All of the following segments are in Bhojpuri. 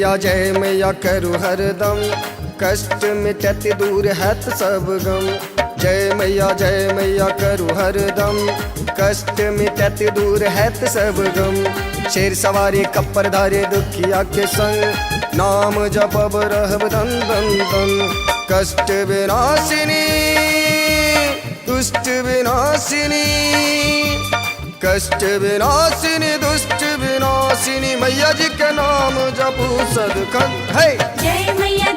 मैया करू हरदम, कष्ट मिटत दूर हैत सब गम। जय मैया करू हरदम, कष्ट मिटत दूर हैत सब गम। शेर सवारी कप्पर धारे दुखिया के संग, नाम जपब रहब धन धन धन। कष्ट विनाशिनी दुष्ट विनाशिनी, कष्ट विनाशिनी दुष्ट विनाशिनी, मैया जी के नाम जपू सदखन है। जय मैया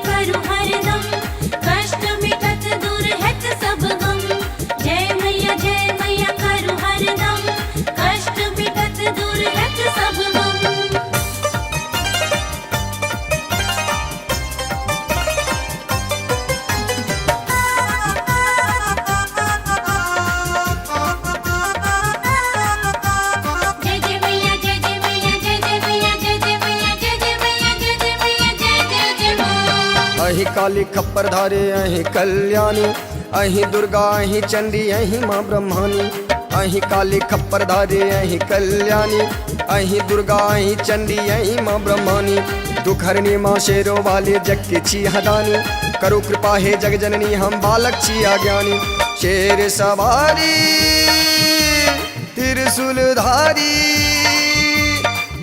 करू हरदम, कष्ट मिटत दूर हैत सब गम। जय मैया करू हरदम, कष्ट मिटत दूर हैत सब गम। अहि काली खप्पर धारे अहि कल्याणी, अहि दुर्गा अहि चंडी अहि माँ ब्रह्मानी। अहि काली खप्पर धारे अहि कल्याणी, अहि दुर्गा अहि चंडी अहि माँ ब्रह्मानी। दुख हरणी माँ शेरो वाले जग की छी हदानी, करो कृपा हे जग जननी हम बालक छी अज्ञानी। शेर सवारी त्रिशूलधारी,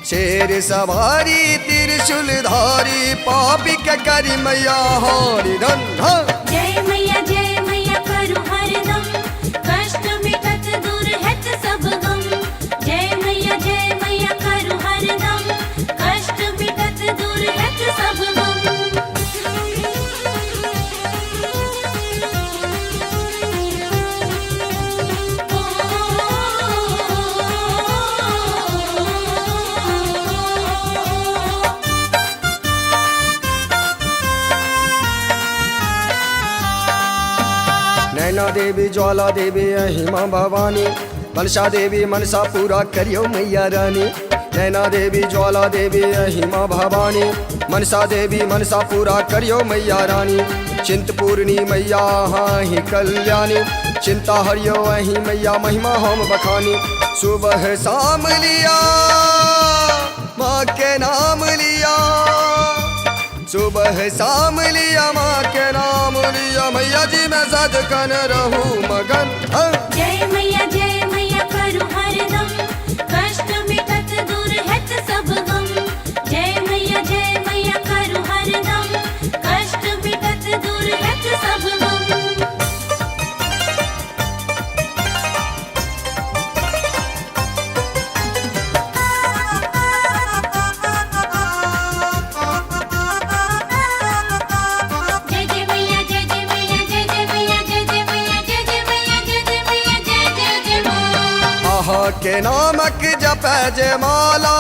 शेर सवारी त्रिशूलधारी, पापी के करी मैया हारी धन धन। जय मैया करू हरदम, कष्ट मिटत दूर हैत सब गम। जय मैया करू हरदम, कष्ट मिटत दूर हैत सब गम। नैना देवी ज्वाला देवी अहि माँ भवानी, मनसा देवी मनसा पूरा करियो मैया रानी। नैना देवी ज्वाला देवी अहि माँ भवानी, मनसा देवी मनसा पूरा करियो मैया रानी। चिंतपूर्णी मैया हाँ ही कल्याणी, चिंता हरियो अहि मैया महिमा हम बखानी। सुबह शाम लिया माँ के नाम लिया, सुबह शाम लिया माँ के नाम लिया, मैया जी मैं सदखन रहूं मगन। जय मैया करू हरदम, कष्ट मिटत दूर हैत सब गम। जय मैया करू हरदम, कष्ट मिटत दूर हैत सब गम। के नामक जप जय माला,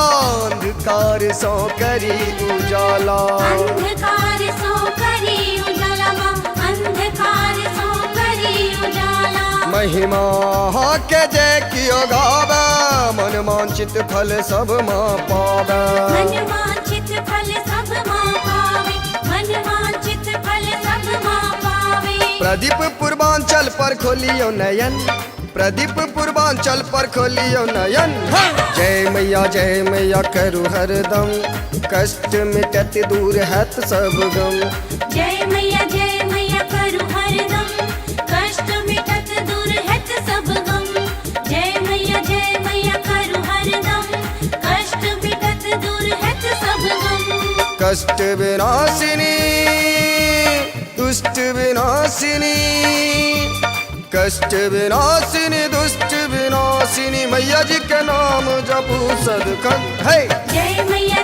अंधकार सो करी उजाला। अंधकार सो करी उजाला माँ, अंधकार सो करी उजाला। महिमा के जय कियो गावे, मन वांछित फल सब माँ पावे। मन वांछित फल सब माँ पावे, मन वांछित फल सब माँ पावे। प्रदीप पूर्वांचल पर खोलियो नयन, प्रदीप पूर्वांचल पर खोलियो नयन। जय मैया करू हरदम, कष्ट मिटत दूर हैत सब गम। जय मैया करू हरदम, कष्ट मिटत दूर हैत सब गम। जय मैया करू हरदम, कष्ट मिटत दूर हैत सब गम। कष्ट विनाशिनी दुष्ट विनाशिनी, कष्ट विनाशिनी दुष्ट विनाशिनी, मैया जी के नाम जपू सदखन है। जय मैया